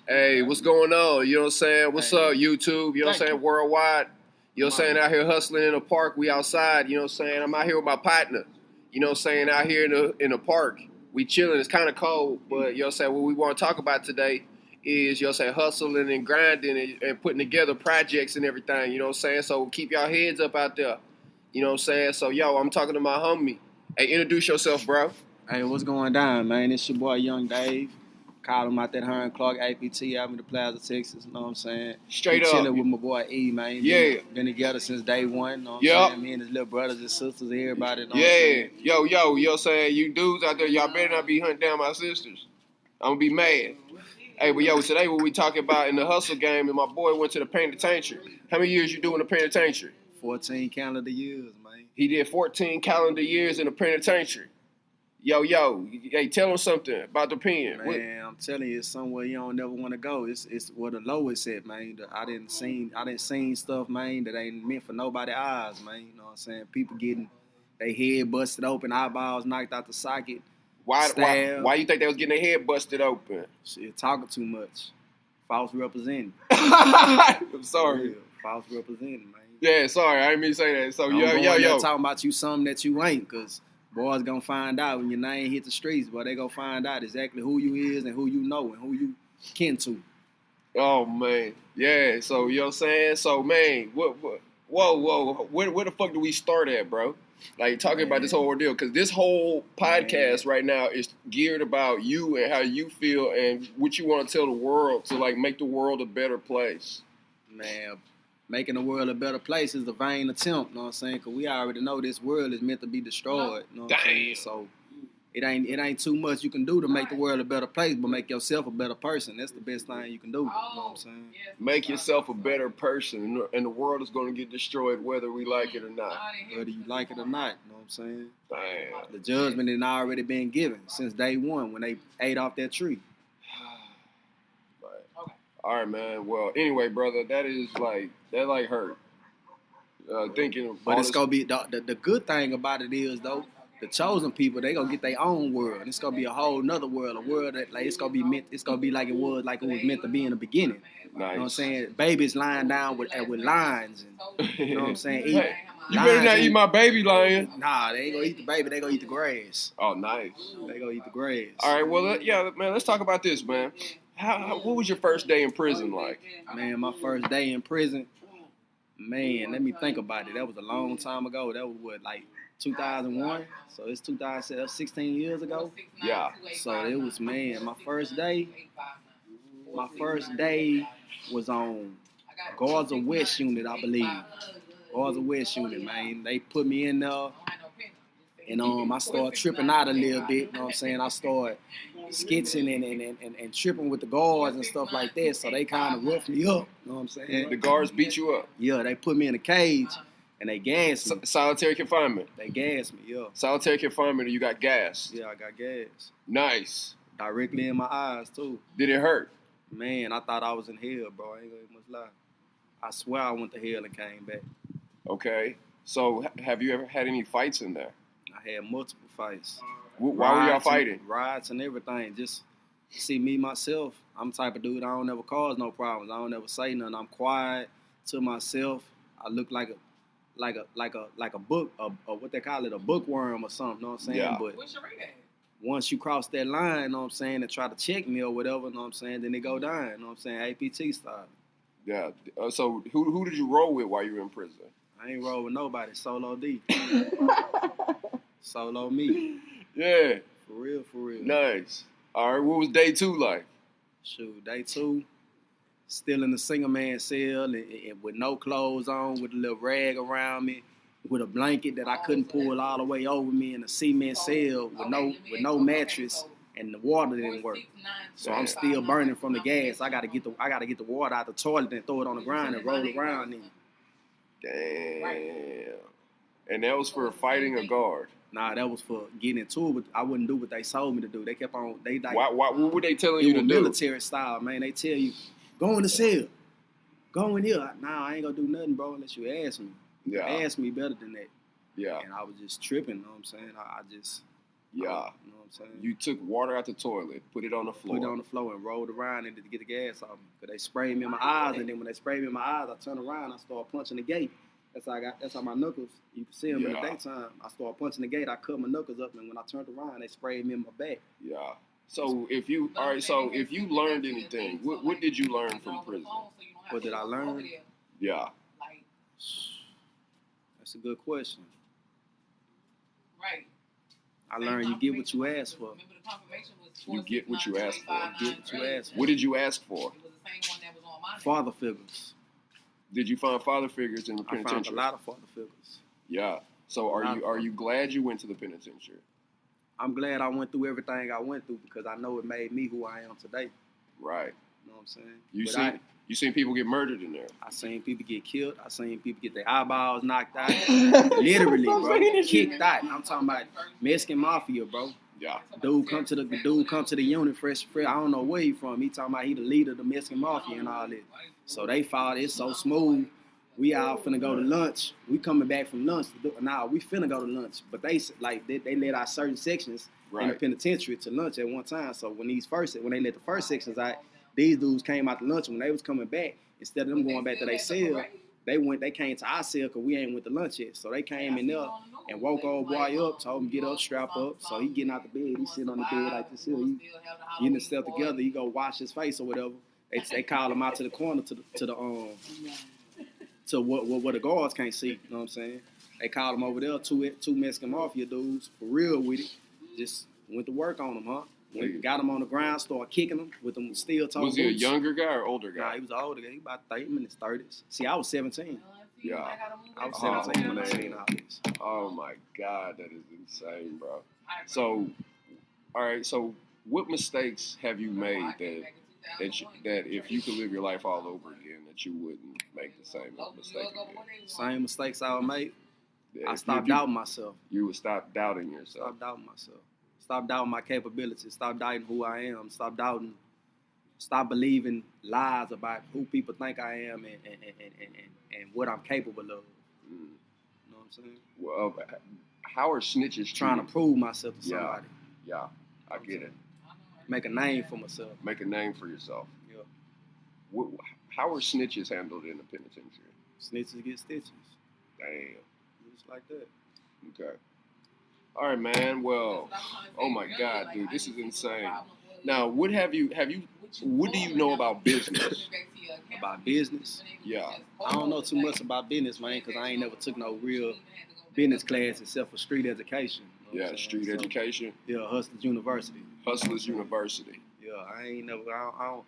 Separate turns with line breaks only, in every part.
Hey, what's going on? You know what I'm saying? What's up, YouTube? You know what I'm saying? Worldwide. You know what I'm saying? Out here hustling in the park. We outside. You know what I'm saying? I'm out here with my partner. You know what I'm saying? Out here in the park. We chilling. It's kind of cold, but you know what I'm saying? What we want to talk about today is, you know what I'm saying, hustling and grinding and putting together projects and everything. You know what I'm saying? So keep y'all heads up out there. You know what I'm saying? So, yo, I'm talking to my homie. Hey, introduce yourself, bro.
Hey, what's going down, man? It's your boy, Young Dave. Called him out that Hearn Clark APT out in the Plaza, Texas. You know what I'm saying?
Straight up.
Chilling with my boy E, man.
Yeah.
Been together since day one. You know what I'm saying? Me and his little brothers and sisters, everybody. You know what I'm saying?
Yo, you know what I'm saying? You dudes out there, y'all better not be hunting down my sisters. I'm going to be mad. Hey, but yo, today what we talking about in the hustle game, and my boy went to the penitentiary. How many years you do in the penitentiary?
14 calendar years, man.
He did 14 calendar years in the penitentiary. Yo, hey, tell him something about the pen.
Man, I'm telling you, it's somewhere you don't never want to go. It's where the lowest at, man. I didn't seen stuff, man, that ain't meant for nobody's eyes, man. You know what I'm saying? People getting their head busted open, eyeballs knocked out the socket.
Why you think they was getting their head busted open?
Shit, talking too much. False representing.
I'm sorry.
Yeah, false representing, man.
Yeah, sorry, I didn't mean to say that. So
yo. Talking about you something that you ain't, because boys gonna find out when your name hit the streets, boy, they gonna find out exactly who you is and who you know and who you kin to.
Oh, man. Yeah, so, you know what I'm saying? So, man, whoa, where the fuck do we start at, bro? Like, talking about this whole ordeal, because this whole podcast right now is geared about you and how you feel and what you want to tell the world to, like, make the world a better place.
Man, making the world a better place is a vain attempt, you know what I'm saying? Because we already know this world is meant to be destroyed, you know what I'm saying? So it ain't too much you can do to make the world a better place, but make yourself a better person. That's the best thing you can do, you know what I'm saying?
Make yourself a better person, and the world is going to get destroyed whether we like it or not.
Whether you like it or not, you know what I'm saying?
Damn.
The judgment had already been given since day one when they ate off that tree.
All right, man. Well, anyway, brother, that hurt. Thinking,
but it's gonna be the good thing about it is though, the chosen people, they gonna get their own world. It's gonna be a whole nother world, a world that like it's gonna be like it was meant to be in the beginning.
Nice.
You know what I'm saying? Babies lying down with lions, and you know what I'm saying?
You better not eat my baby lion.
Nah, they ain't gonna eat the baby. They gonna eat the grass.
Oh, nice.
They gonna eat the grass.
All right. Well, yeah, man. Let's talk about this, man. What was your first day in prison like?
Man, my first day in prison, man, let me think about it. That was a long time ago. That was what, like 2001? So it's 16 years ago?
Yeah.
So it was, man, my first day was on Garza West Unit, I believe. Garza West Unit, man. They put me in there. And I started tripping out a little bit, you know what I'm saying? I started skitsing and tripping with the guards and stuff like that, so they kind of roughed me up, you know what I'm saying?
The guards beat you up?
Yeah, they put me in a cage, and they gassed me.
Solitary confinement?
They gassed me, yeah.
Solitary confinement, and you got gas?
Yeah, I got gas.
Nice.
Directly in my eyes, too.
Did it hurt?
Man, I thought I was in hell, bro. I ain't gonna much lie. I swear I went to hell and came back.
Okay. So, have you ever had any fights in there?
I had multiple fights.
Why were y'all fighting?
Riots and everything. Just see me, myself. I'm the type of dude, I don't ever cause no problems. I don't ever say nothing. I'm quiet to myself. I look like a book, what they call it, a bookworm or something, you know what I'm saying?
Yeah.
But once you cross that line, you know what I'm saying, and try to check me or whatever, you know what I'm saying, then it go down, you know what I'm saying, APT style.
Yeah. So who did you roll with while you were in prison?
I ain't roll with nobody. Solo D. Solo me.
Yeah.
For real.
Nice. All right, what was day 2 like?
Shoot, day 2, still in the single man cell and with no clothes on, with a little rag around me, with a blanket that I couldn't pull all the way over me in a cement cell with no mattress, and the water didn't work. So I'm still burning from the gas. I gotta get the water out the toilet and throw it on the ground and roll around in it.
Damn. And that was for fighting a guard?
Nah, that was for getting into it, but I wouldn't do what they told me to do. They kept on,
what were they telling you to do?
Military style, man. They tell you, go in the cell. Go in here. Nah, I ain't gonna do nothing, bro, unless you ask me.
Yeah.
Ask me better than that.
Yeah.
And I was just tripping, you know what I'm saying?
Yeah.
You know what I'm saying?
You took water out the toilet, put it on the floor.
Put it on the floor and rolled around and to get the gas off me. Because they sprayed me in my eyes, and then when they sprayed me in my eyes, I turned around, I started punching the gate. That's how my knuckles, you can see them in the daytime. I started punching the gate, I cut my knuckles up, and when I turned around, they sprayed me in my back.
Yeah. So if you learned anything, what did you learn from prison?
What did I learn?
Yeah.
That's a good question.
Right.
I learned you get what you ask for.
You get what you ask for.
Get what you ask for.
What did you ask for?
Father figures.
Did you find father figures in the penitentiary?
I found a lot of father figures.
Yeah. So are you glad you went to the penitentiary?
I'm glad I went through everything I went through because I know it made me who I am today.
Right.
You know what I'm saying?
You seen people get murdered in there.
I seen people get killed. I seen people get their eyeballs knocked out. Literally, bro. Kicked out. I'm talking about Mexican mafia, bro.
Yeah.
Dude come to the unit fresh. I don't know where he from. He talking about he the leader of the Mexican mafia and all that. So they fought. It's so smooth. We all finna go to lunch. We coming back from lunch. Nah, we finna go to lunch. But they let out certain sections in the penitentiary to lunch at one time. So when they let the first sections out, these dudes came out to lunch. When they was coming back, instead of them going back to their cell, they came to our cell because we ain't went to lunch yet. So they came in there and woke old boy up, told him get up, strap up. So he getting out the bed. He sitting on the bed like this here. He getting himself together. He go wash his face or whatever. They call him out to the corner to what the guards can't see. You know what I'm saying? They called him over there. Two Mexican mafia dudes for real with it. Just went to work on him, huh? Got him on the ground, started kicking him with them steel toe boots.
Was he a younger guy or older guy?
Nah, he was an older guy. He about 30 in his 30s. See, I was 17.
Yeah.
I was 17 when I seen all this.
Oh my God, that is insane, bro. So, all right. So, what mistakes have you made that if you could live your life all over again, that you wouldn't make the same mistake again?
Same mistakes I made.
Yeah,
I stopped doubting myself.
You would stop doubting yourself.
Stop doubting myself. Stop doubting my capabilities. Stop doubting who I am. Stop believing lies about who people think I am and what I'm capable of. You know what I'm saying?
Well, how are snitches
trying to prove myself to somebody?
Yeah, I get it.
Make a name for myself.
Make a name for yourself.
Yeah.
How are snitches handled in the penitentiary?
Snitches get stitches.
Damn.
Just like that.
Okay. All right, man. Well, oh my God, dude, this is insane. Now, what do you know about business?
About business?
Yeah.
I don't know too much about business, man, because I ain't never took no real business class except for street education. You know
street education.
Yeah, Hustlers University.
Hustlers University.
Yeah, I don't.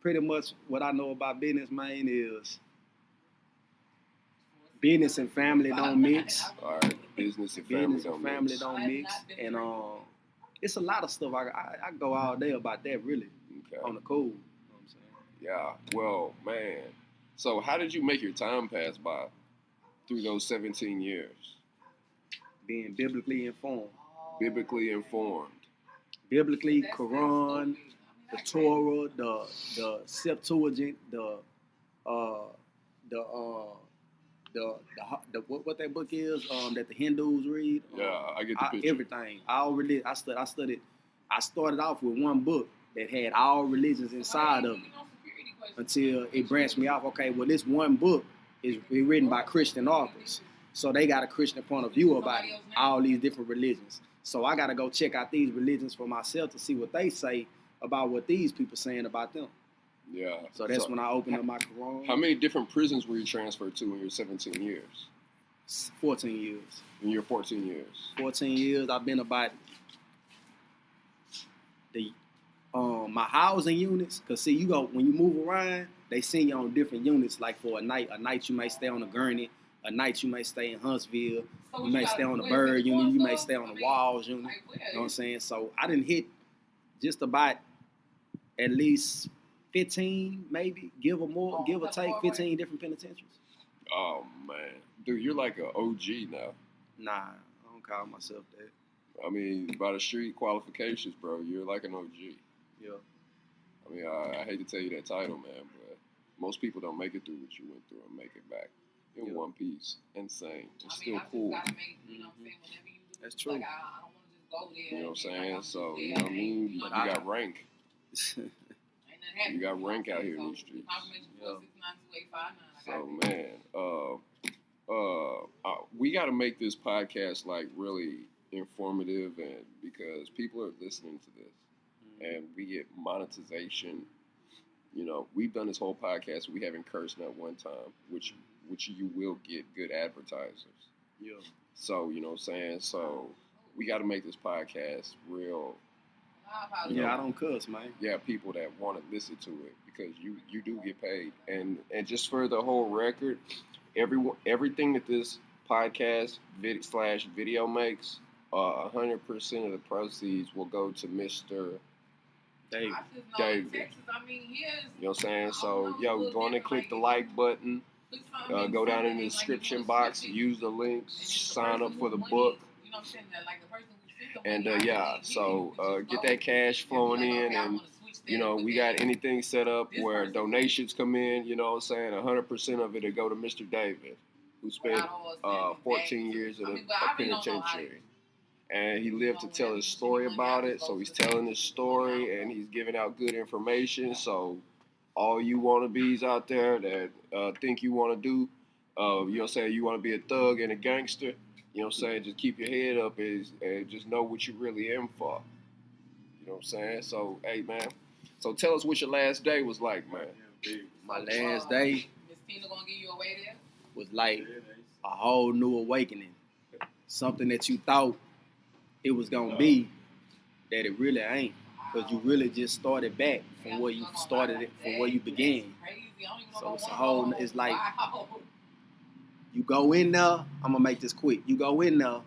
Pretty much what I know about business, man, is business and family don't mix.
All right, business and family
don't mix. And it's a lot of stuff. I go all day about that, really.
Okay.
On the cool. You know what I'm saying?
Yeah. Well, man. So how did you make your time pass by through those 17 years?
Being biblically informed.
Biblically informed.
Biblically, Quran, the Torah, the Septuagint, what that book is that the Hindus read.
Yeah, I get the picture.
Everything. I studied. I started off with one book that had all religions inside of it until it branched me off. Okay, well, this one book is written by Christian authors, so they got a Christian point of view about it, all these different religions. So I got to go check out these religions for myself to see what they say about what these people saying about them.
Yeah.
So that's when I opened up my Quran.
How many different prisons were you transferred to in your 17 years?
14 years.
In your 14 years?
14 years. I've been about my housing units. Because, see, when you move around, they send you on different units. Like for a night you may stay on the gurney. A night you may stay in Huntsville. You may stay on the bird unit. You may stay on the walls unit. You know what I'm saying? So I didn't hit just about at least 15, maybe, give or take, 15 different penitentiaries.
Oh, man. Dude, you're like an OG now.
Nah, I don't call myself that.
I mean, by the street qualifications, bro, you're like an OG.
Yeah.
I mean, I hate to tell you that title, man, but most people don't make it through what you went through and make it back in one piece. Insane. It's still cool.
That's true.
go there.
You know what I'm saying? So, you know what I mean? You got rank. You got rank out here in these streets. So, man, we got to make this podcast like really informative, and because people are listening to this, and we get monetization. You know, we've done this whole podcast. We haven't cursed not one time, which you will get good advertisers.
Yeah.
So, you know what I'm saying? So, we got to make this podcast real.
Yeah, I don't cuss, man.
Yeah, people that want to listen to it, because you do get paid. And just for the whole record, everything that this podcast video makes, 100% of the proceeds will go to Mr. David.
Texas, I mean,
you know what I'm saying? So, go on and click the like button. Go down in the description box, use the links, sign up for the book.
You know what I'm saying? Like the person
and get that cash flowing in, and you know, we got anything set up where donations come in. You know what I'm saying? 100% of it will go to Mr. David, who spent 14 years in a penitentiary, and he lived to tell his story about it. So he's telling his story, and he's giving out good information. So all you wannabes out there that think you want to do, you know what I'm saying, you want to be a thug and a gangster. You know what I'm saying? Just keep your head up and just know what you really in for. You know what I'm saying? So, hey, man. So, tell us what your last day was like, man.
My last day
Miss Tina gonna give you away there?
was like a whole new awakening. Something that you thought it was going to be, that it really ain't. Because you really just started back from where you started it, from where you began. So, it's like, you go in there, I'm going to make this quick. You go in there,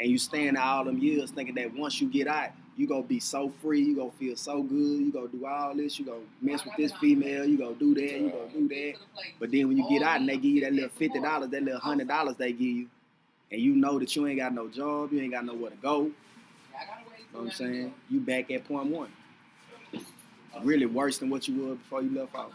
and you stand there all them years thinking that once you get out, you going to be so free, you going to feel so good, you going to do all this, you going to mess with this female, you going to do that, you going to do that. But then when you get out and they give you that little $50, that little $100 they give you, and you know that you ain't got no job, you ain't got nowhere to go, you know what I'm saying? You back at point one. Really worse than what you were before you left off.